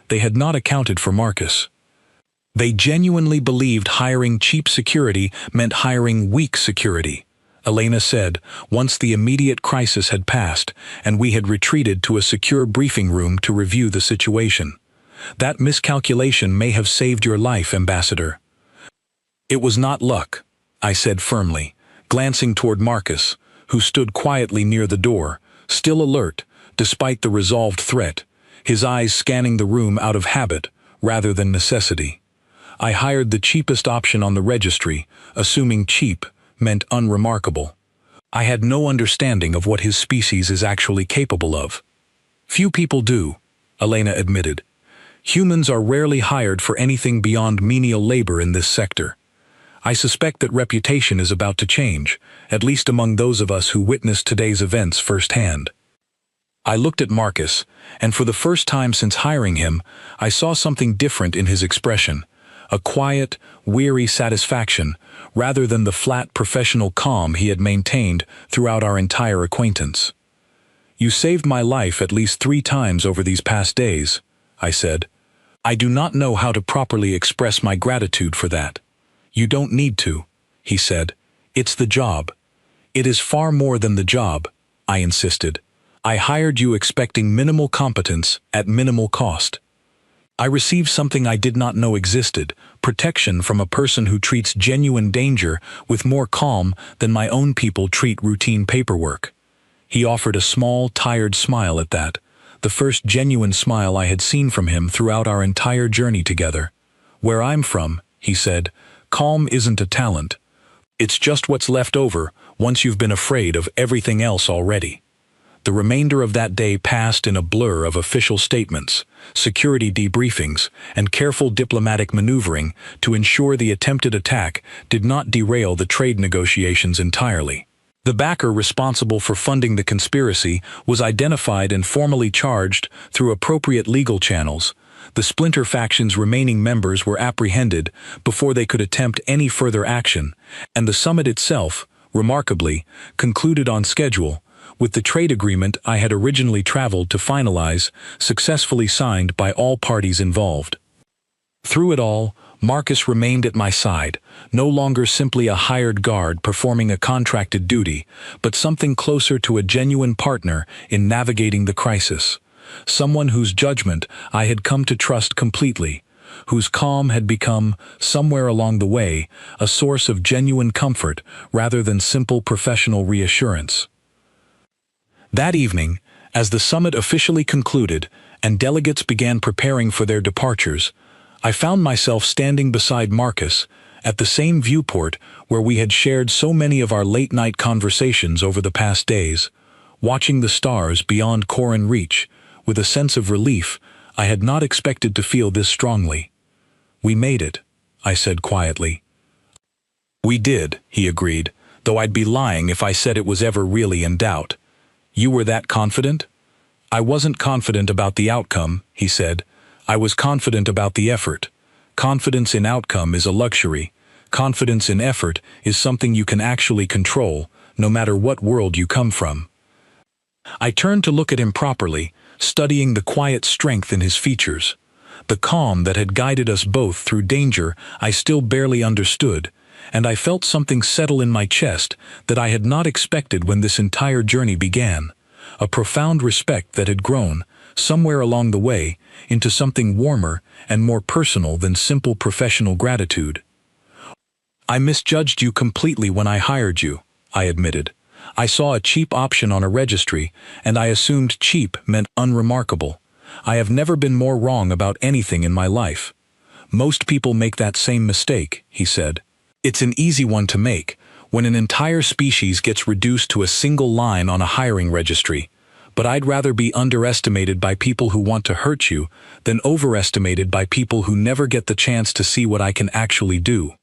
They had not accounted for Marcus. They genuinely believed hiring cheap security meant hiring weak security, Elena said, once the immediate crisis had passed and we had retreated to a secure briefing room to review the situation. "That miscalculation may have saved your life, Ambassador." "It was not luck," I said firmly, glancing toward Marcus, who stood quietly near the door, still alert, despite the resolved threat, his eyes scanning the room out of habit rather than necessity. I hired the cheapest option on the registry, assuming cheap meant unremarkable. I had no understanding of what his species is actually capable of. Few people do, Elena admitted. Humans are rarely hired for anything beyond menial labor in this sector. I suspect that reputation is about to change, at least among those of us who witnessed today's events firsthand. I looked at Marcus, and for the first time since hiring him, I saw something different in his expression. A quiet, weary satisfaction, rather than the flat professional calm he had maintained throughout our entire acquaintance. "You saved my life at least 3 times over these past days," I said. "I do not know how to properly express my gratitude for that." "You don't need to," he said. "It's the job." "It is far more than the job," I insisted. "I hired you expecting minimal competence at minimal cost. I received something I did not know existed, protection from a person who treats genuine danger with more calm than my own people treat routine paperwork." He offered a small, tired smile at that, the first genuine smile I had seen from him throughout our entire journey together. "Where I'm from," he said, "calm isn't a talent. It's just what's left over once you've been afraid of everything else already." The remainder of that day passed in a blur of official statements, security debriefings, and careful diplomatic maneuvering to ensure the attempted attack did not derail the trade negotiations entirely. The backer responsible for funding the conspiracy was identified and formally charged through appropriate legal channels. The splinter faction's remaining members were apprehended before they could attempt any further action, and the summit itself, remarkably, concluded on schedule, with the trade agreement I had originally traveled to finalize successfully signed by all parties involved. Through it all, Marcus remained at my side, no longer simply a hired guard performing a contracted duty, but something closer to a genuine partner in navigating the crisis. Someone whose judgment I had come to trust completely, whose calm had become, somewhere along the way, a source of genuine comfort rather than simple professional reassurance. That evening, as the summit officially concluded and delegates began preparing for their departures, I found myself standing beside Marcus at the same viewport where we had shared so many of our late-night conversations over the past days, watching the stars beyond Corin Reach with a sense of relief I had not expected to feel this strongly. "We made it," I said quietly. "We did," he agreed, though I'd be lying if I said it was ever really in doubt. "You were that confident?" "I wasn't confident about the outcome," he said. "I was confident about the effort. Confidence in outcome is a luxury. Confidence in effort is something you can actually control, no matter what world you come from." I turned to look at him properly, studying the quiet strength in his features. The calm that had guided us both through danger I still barely understood, and I felt something settle in my chest that I had not expected when this entire journey began, a profound respect that had grown, somewhere along the way, into something warmer and more personal than simple professional gratitude. "I misjudged you completely when I hired you," I admitted. "I saw a cheap option on a registry, and I assumed cheap meant unremarkable. I have never been more wrong about anything in my life." "Most people make that same mistake," he said. "It's an easy one to make, when an entire species gets reduced to a single line on a hiring registry. But I'd rather be underestimated by people who want to hurt you than overestimated by people who never get the chance to see what I can actually do."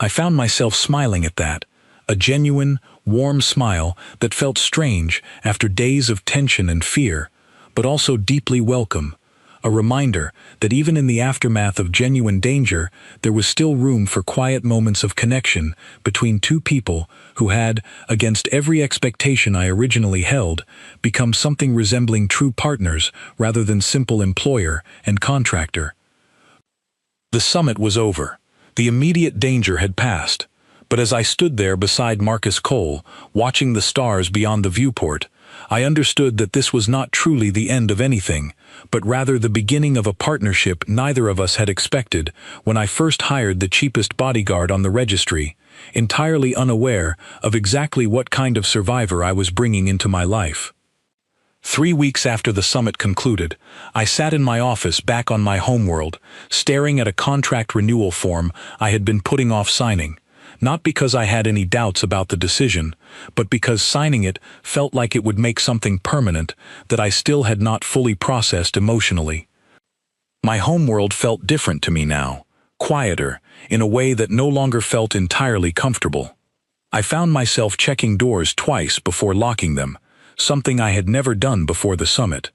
I found myself smiling at that, a genuine, warm smile that felt strange after days of tension and fear, but also deeply welcome. A reminder that even in the aftermath of genuine danger, there was still room for quiet moments of connection between two people who had, against every expectation I originally held, become something resembling true partners rather than simple employer and contractor. The summit was over. The immediate danger had passed. But as I stood there beside Marcus Cole, watching the stars beyond the viewport, I understood that this was not truly the end of anything, but rather the beginning of a partnership neither of us had expected when I first hired the cheapest bodyguard on the registry, entirely unaware of exactly what kind of survivor I was bringing into my life. 3 weeks after the summit concluded, I sat in my office back on my homeworld, staring at a contract renewal form I had been putting off signing, not because I had any doubts about the decision, but because signing it felt like it would make something permanent that I still had not fully processed emotionally. My homeworld felt different to me now, quieter, in a way that no longer felt entirely comfortable. I found myself checking doors twice before locking them, something I had never done before the summit.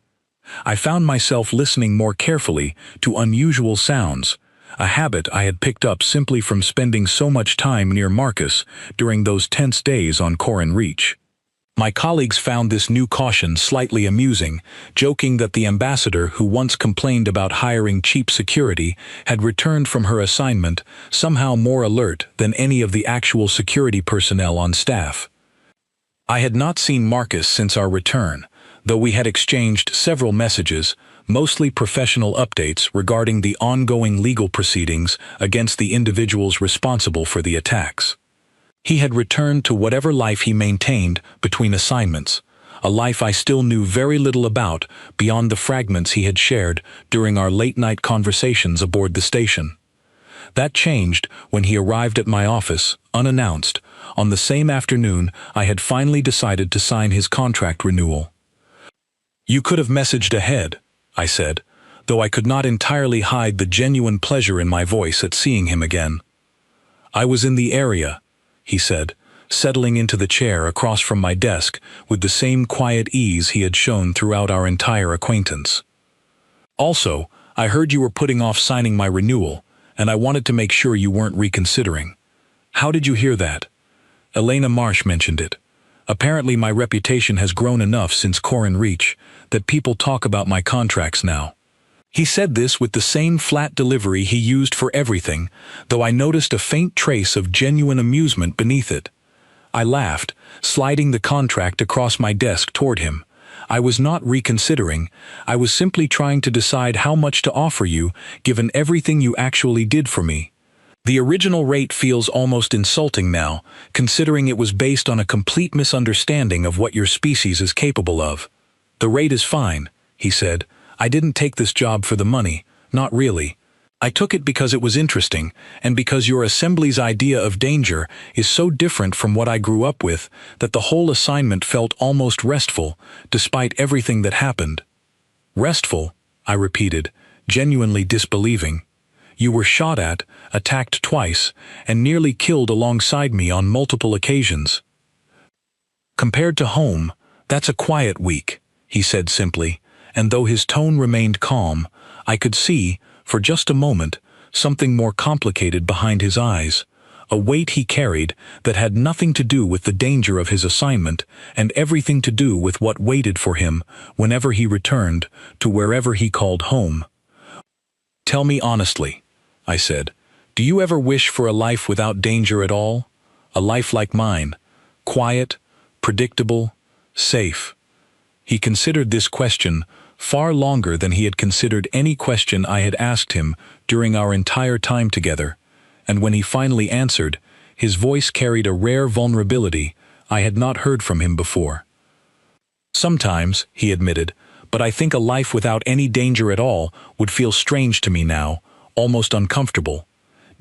I found myself listening more carefully to unusual sounds, a habit I had picked up simply from spending so much time near Marcus during those tense days on Corin Reach. My colleagues found this new caution slightly amusing, joking that the ambassador who once complained about hiring cheap security had returned from her assignment somehow more alert than any of the actual security personnel on staff. I had not seen Marcus since our return, though we had exchanged several messages, mostly professional updates regarding the ongoing legal proceedings against the individuals responsible for the attacks. He had returned to whatever life he maintained between assignments, a life I still knew very little about beyond the fragments he had shared during our late-night conversations aboard the station. That changed when he arrived at my office, unannounced, on the same afternoon I had finally decided to sign his contract renewal. "You could have messaged ahead," I said, though I could not entirely hide the genuine pleasure in my voice at seeing him again. "I was in the area," he said, settling into the chair across from my desk with the same quiet ease he had shown throughout our entire acquaintance. "Also, I heard you were putting off signing my renewal, and I wanted to make sure you weren't reconsidering. How did you hear that?" Elena Marsh mentioned it. "Apparently my reputation has grown enough since Corin Reach that people talk about my contracts now." He said this with the same flat delivery he used for everything, though I noticed a faint trace of genuine amusement beneath it. I laughed, sliding the contract across my desk toward him. "I was not reconsidering, I was simply trying to decide how much to offer you given everything you actually did for me. The original rate feels almost insulting now, considering it was based on a complete misunderstanding of what your species is capable of." "The rate is fine," he said. "I didn't take this job for the money, not really. I took it because it was interesting, and because your assembly's idea of danger is so different from what I grew up with that the whole assignment felt almost restful, despite everything that happened." "Restful?" I repeated, genuinely disbelieving. "You were shot at, attacked twice, and nearly killed alongside me on multiple occasions." "Compared to home, that's a quiet week," he said simply, and though his tone remained calm, I could see, for just a moment, something more complicated behind his eyes, a weight he carried that had nothing to do with the danger of his assignment and everything to do with what waited for him whenever he returned to wherever he called home. "Tell me honestly," I said, "do you ever wish for a life without danger at all? A life like mine, quiet, predictable, safe?" He considered this question far longer than he had considered any question I had asked him during our entire time together, and when he finally answered, his voice carried a rare vulnerability I had not heard from him before. "Sometimes," he admitted, "but I think a life without any danger at all would feel strange to me now, almost uncomfortable.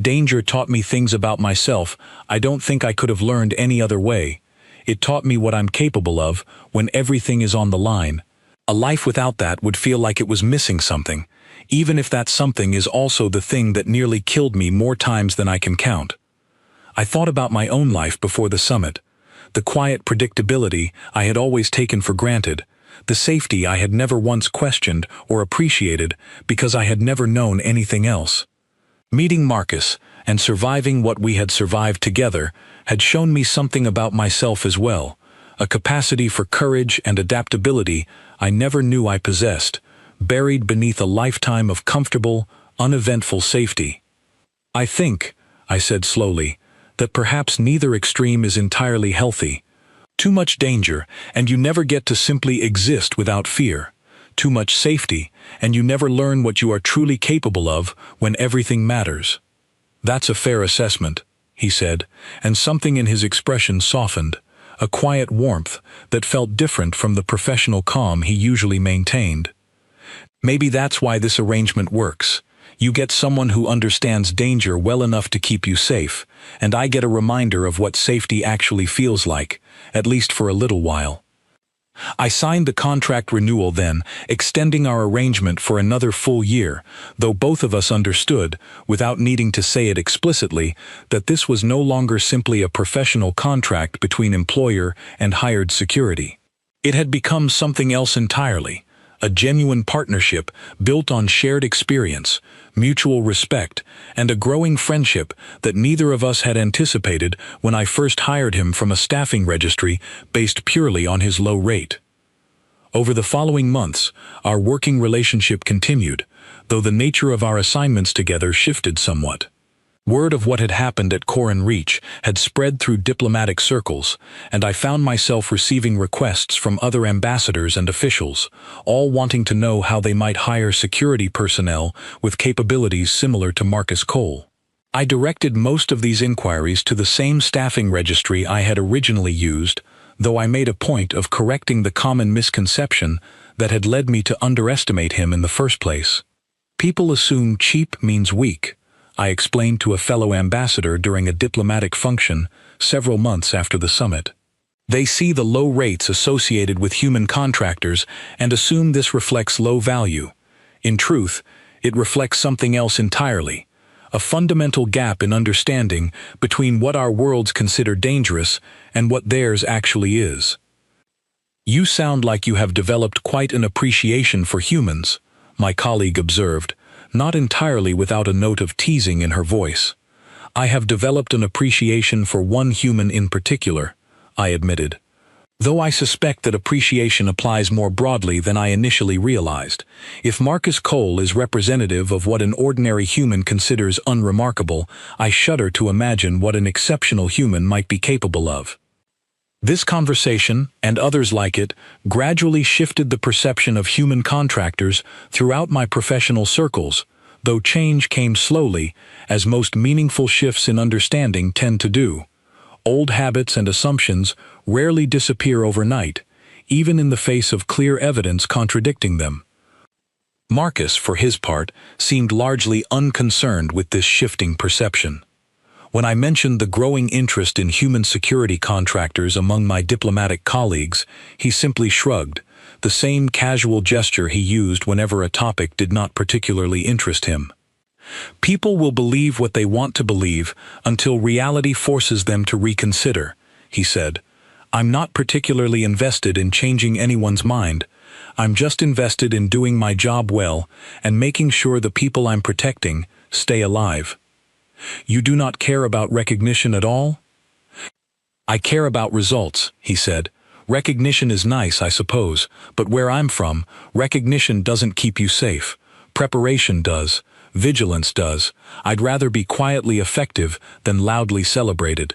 Danger taught me things about myself I don't think I could have learned any other way. It taught me what I'm capable of when everything is on the line. A life without that would feel like it was missing something, even if that something is also the thing that nearly killed me more times than I can count." I thought about my own life before the summit, the quiet predictability I had always taken for granted, the safety I had never once questioned or appreciated because I had never known anything else. Meeting Marcus and surviving what we had survived together had shown me something about myself as well, a capacity for courage and adaptability I never knew I possessed, buried beneath a lifetime of comfortable, uneventful safety. "I think," I said slowly, "that perhaps neither extreme is entirely healthy. Too much danger, and you never get to simply exist without fear. Too much safety, and you never learn what you are truly capable of when everything matters. That's a fair assessment, he said, and something in his expression softened, a quiet warmth that felt different from the professional calm he usually maintained. Maybe that's why this arrangement works. You get someone who understands danger well enough to keep you safe, and I get a reminder of what safety actually feels like, at least for a little while. I signed the contract renewal then, extending our arrangement for another full year, though both of us understood, without needing to say it explicitly, that this was no longer simply a professional contract between employer and hired security. It had become something else entirely, a genuine partnership built on shared experience, mutual respect, and a growing friendship that neither of us had anticipated when I first hired him from a staffing registry based purely on his low rate. Over the following months, our working relationship continued, though the nature of our assignments together shifted somewhat. Word of what had happened at Corin Reach had spread through diplomatic circles, and I found myself receiving requests from other ambassadors and officials, all wanting to know how they might hire security personnel with capabilities similar to Marcus Cole. I directed most of these inquiries to the same staffing registry I had originally used, though I made a point of correcting the common misconception that had led me to underestimate him in the first place. People assume cheap means weak, I explained to a fellow ambassador during a diplomatic function several months after the summit. They see the low rates associated with human contractors and assume this reflects low value. In truth, it reflects something else entirely, a fundamental gap in understanding between what our worlds consider dangerous and what theirs actually is. You sound like you have developed quite an appreciation for humans, my colleague observed, not entirely without a note of teasing in her voice. I have developed an appreciation for one human in particular, I admitted. Though I suspect that appreciation applies more broadly than I initially realized. If Marcus Cole is representative of what an ordinary human considers unremarkable, I shudder to imagine what an exceptional human might be capable of. This conversation, and others like it, gradually shifted the perception of human contractors throughout my professional circles, though change came slowly, as most meaningful shifts in understanding tend to do. Old habits and assumptions rarely disappear overnight, even in the face of clear evidence contradicting them. Marcus, for his part, seemed largely unconcerned with this shifting perception. When I mentioned the growing interest in human security contractors among my diplomatic colleagues, he simply shrugged, the same casual gesture he used whenever a topic did not particularly interest him. People will believe what they want to believe until reality forces them to reconsider, he said. I'm not particularly invested in changing anyone's mind. I'm just invested in doing my job well and making sure the people I'm protecting stay alive. You do not care about recognition at all? I care about results, he said. Recognition is nice, I suppose, but where I'm from, recognition doesn't keep you safe. Preparation does. Vigilance does. I'd rather be quietly effective than loudly celebrated.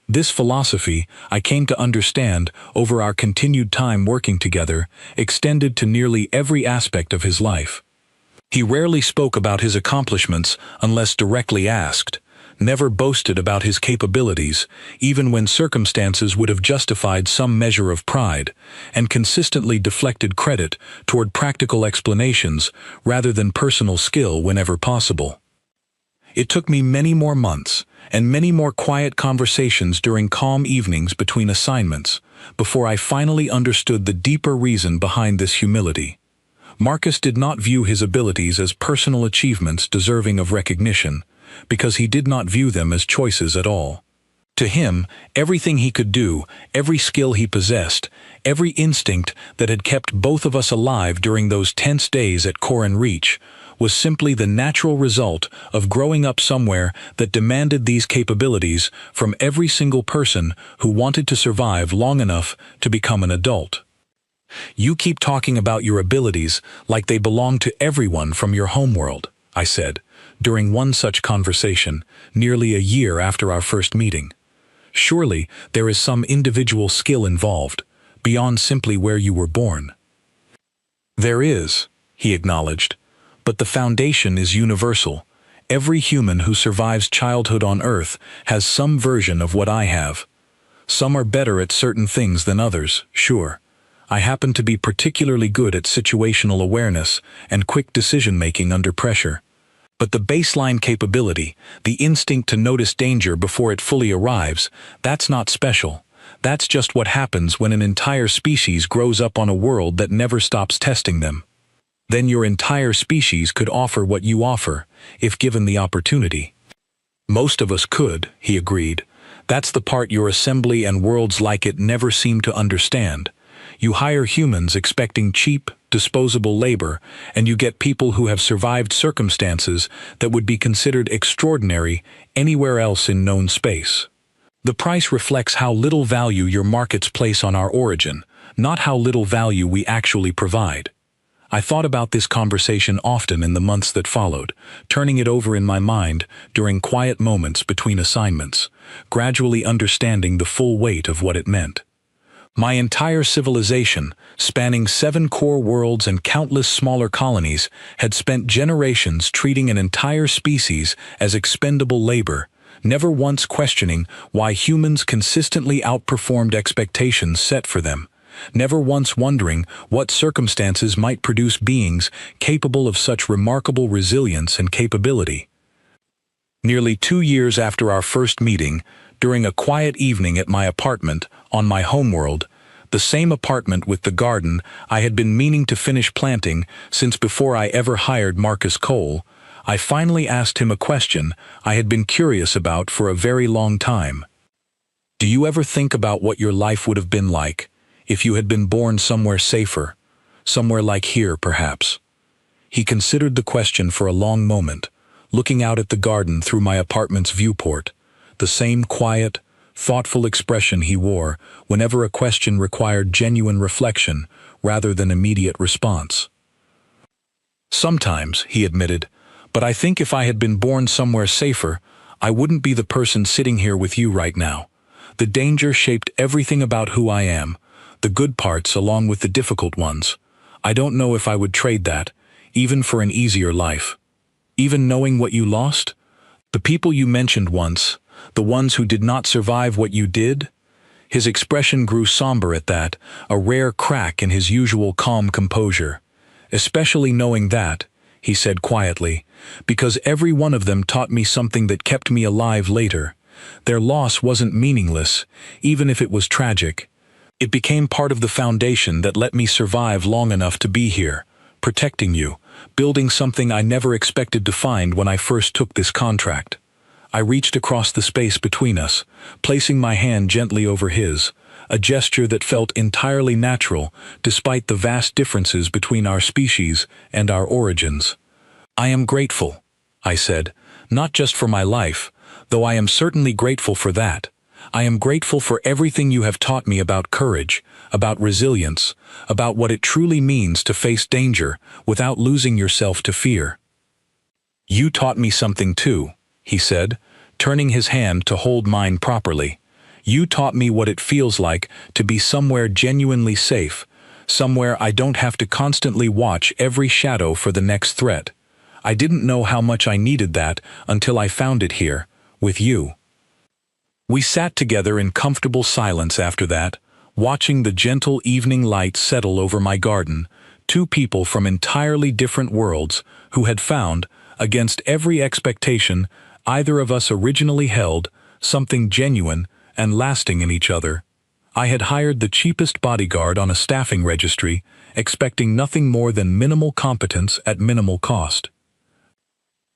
This philosophy, I came to understand over our continued time working together, extended to nearly every aspect of his life. He rarely spoke about his accomplishments unless directly asked, never boasted about his capabilities, even when circumstances would have justified some measure of pride, and consistently deflected credit toward practical explanations rather than personal skill whenever possible. It took me many more months, and many more quiet conversations during calm evenings between assignments, before I finally understood the deeper reason behind this humility. Marcus did not view his abilities as personal achievements deserving of recognition, because he did not view them as choices at all. To him, everything he could do, every skill he possessed, every instinct that had kept both of us alive during those tense days at Corin Reach, was simply the natural result of growing up somewhere that demanded these capabilities from every single person who wanted to survive long enough to become an adult. You keep talking about your abilities like they belong to everyone from your homeworld, I said, during one such conversation, nearly a year after our first meeting. Surely there is some individual skill involved, beyond simply where you were born. There is, he acknowledged, but the foundation is universal. Every human who survives childhood on Earth has some version of what I have. Some are better at certain things than others, sure. I happen to be particularly good at situational awareness and quick decision-making under pressure. But the baseline capability, the instinct to notice danger before it fully arrives, that's not special. That's just what happens when an entire species grows up on a world that never stops testing them. Then your entire species could offer what you offer, if given the opportunity. Most of us could, he agreed. That's the part your assembly and worlds like it never seem to understand. You hire humans expecting cheap, disposable labor, and you get people who have survived circumstances that would be considered extraordinary anywhere else in known space. The price reflects how little value your markets place on our origin, not how little value we actually provide. I thought about this conversation often in the months that followed, turning it over in my mind during quiet moments between assignments, gradually understanding the full weight of what it meant. My entire civilization, spanning 7 core worlds and countless smaller colonies, had spent generations treating an entire species as expendable labor, never once questioning why humans consistently outperformed expectations set for them, never once wondering what circumstances might produce beings capable of such remarkable resilience and capability. Nearly 2 years after our first meeting, during a quiet evening at my apartment on my homeworld, the same apartment with the garden I had been meaning to finish planting since before I ever hired Marcus Cole, I finally asked him a question I had been curious about for a very long time. Do you ever think about what your life would have been like if you had been born somewhere safer, somewhere like here perhaps? He considered the question for a long moment, looking out at the garden through my apartment's viewport, the same quiet, thoughtful expression he wore whenever a question required genuine reflection rather than immediate response. Sometimes, he admitted, but I think if I had been born somewhere safer, I wouldn't be the person sitting here with you right now. The danger shaped everything about who I am, the good parts along with the difficult ones. I don't know if I would trade that, even for an easier life. Even knowing what you lost? The people you mentioned once, the ones who did not survive what you did? His expression grew somber at that, a rare crack in his usual calm composure. Especially knowing that, he said quietly, because every one of them taught me something that kept me alive later. Their loss wasn't meaningless, even if it was tragic. It became part of the foundation that let me survive long enough to be here, protecting you, building something I never expected to find when I first took this contract. I reached across the space between us, placing my hand gently over his, a gesture that felt entirely natural despite the vast differences between our species and our origins. I am grateful, I said, not just for my life, though I am certainly grateful for that. I am grateful for everything you have taught me about courage, about resilience, about what it truly means to face danger without losing yourself to fear. You taught me something too, he said, turning his hand to hold mine properly. You taught me what it feels like to be somewhere genuinely safe, somewhere I don't have to constantly watch every shadow for the next threat. I didn't know how much I needed that until I found it here, with you. We sat together in comfortable silence after that, watching the gentle evening light settle over my garden, two people from entirely different worlds who had found, against every expectation either of us originally held, something genuine and lasting in each other. I had hired the cheapest bodyguard on a staffing registry, expecting nothing more than minimal competence at minimal cost.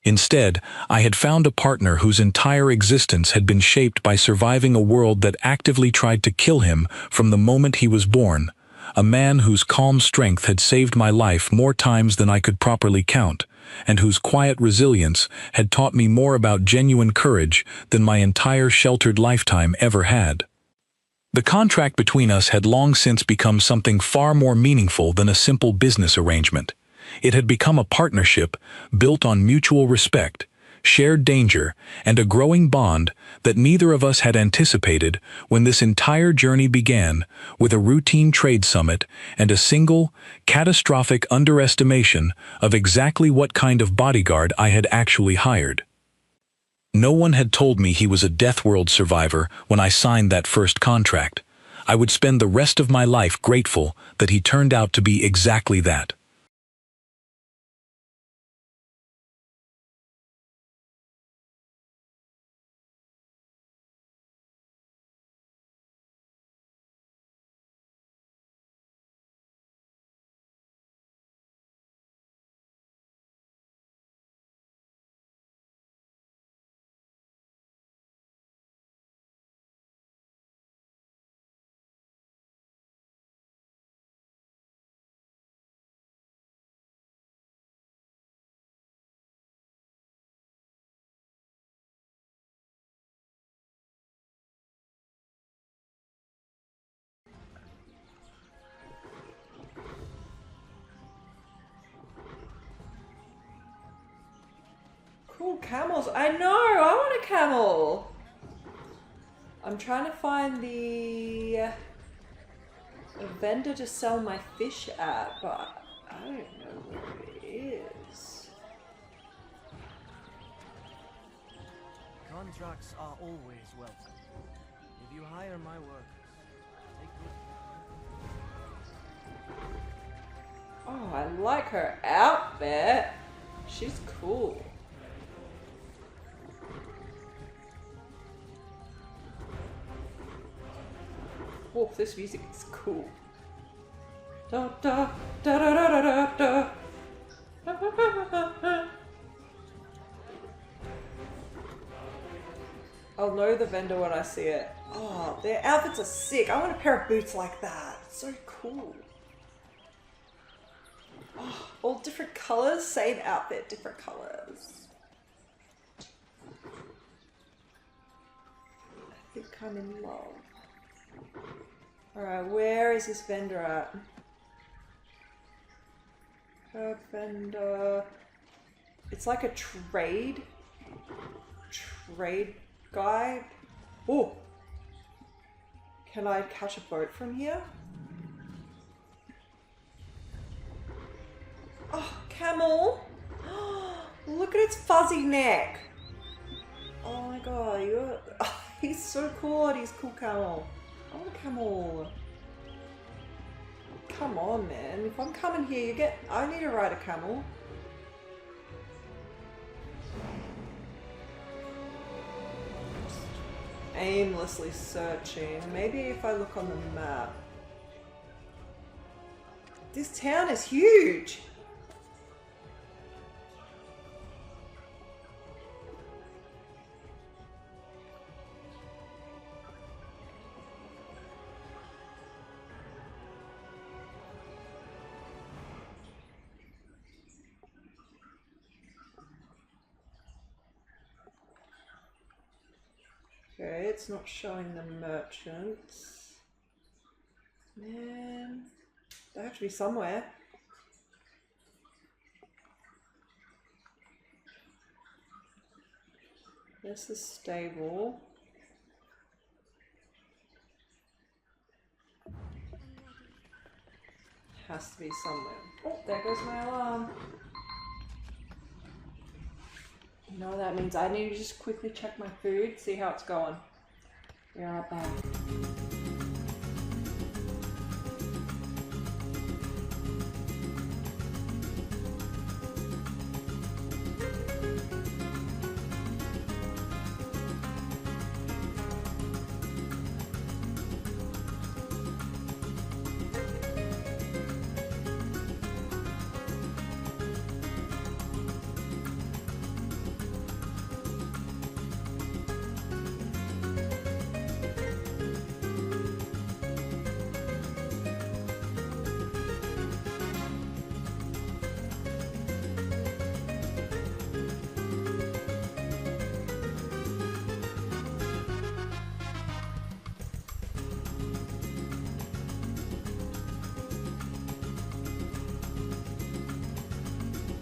Instead, I had found a partner whose entire existence had been shaped by surviving a world that actively tried to kill him from the moment he was born, a man whose calm strength had saved my life more times than I could properly count, and whose quiet resilience had taught me more about genuine courage than my entire sheltered lifetime ever had. The contract between us had long since become something far more meaningful than a simple business arrangement. It had become a partnership built on mutual respect, shared danger, and a growing bond that neither of us had anticipated when this entire journey began with a routine trade summit and a single, catastrophic underestimation of exactly what kind of bodyguard I had actually hired. No one had told me he was a Deathworld survivor when I signed that first contract. I would spend the rest of my life grateful that he turned out to be exactly that. Cool camels. I know, I want a camel. I'm trying to find a vendor to sell my fish at, but I don't know where it is. Contracts are always welcome. If you hire my workers, take good. Oh, I like her outfit. She's cool. Oh, this music is cool. Da da da da da da da. I'll know the vendor when I see it. Oh, their outfits are sick. I want a pair of boots like that. So cool. Oh, all different colors, same outfit, different colors. I think I'm in love. Alright, where is this vendor at? Herb vendor. It's like a trade guy. Oh! Can I catch a boat from here? Oh, camel! Look at its fuzzy neck! Oh my god, he's so cool and he's cool camel. I want a camel. Come on, man. If I'm coming here, I need to ride a camel. Just aimlessly searching. Maybe if I look on the map. This town is huge. Okay, it's not showing the merchants. Man, they have to be somewhere. There's the stable. Has to be somewhere. Oh, there goes my alarm. You know what that means? I need to just quickly check my food, see how it's going. Be right back.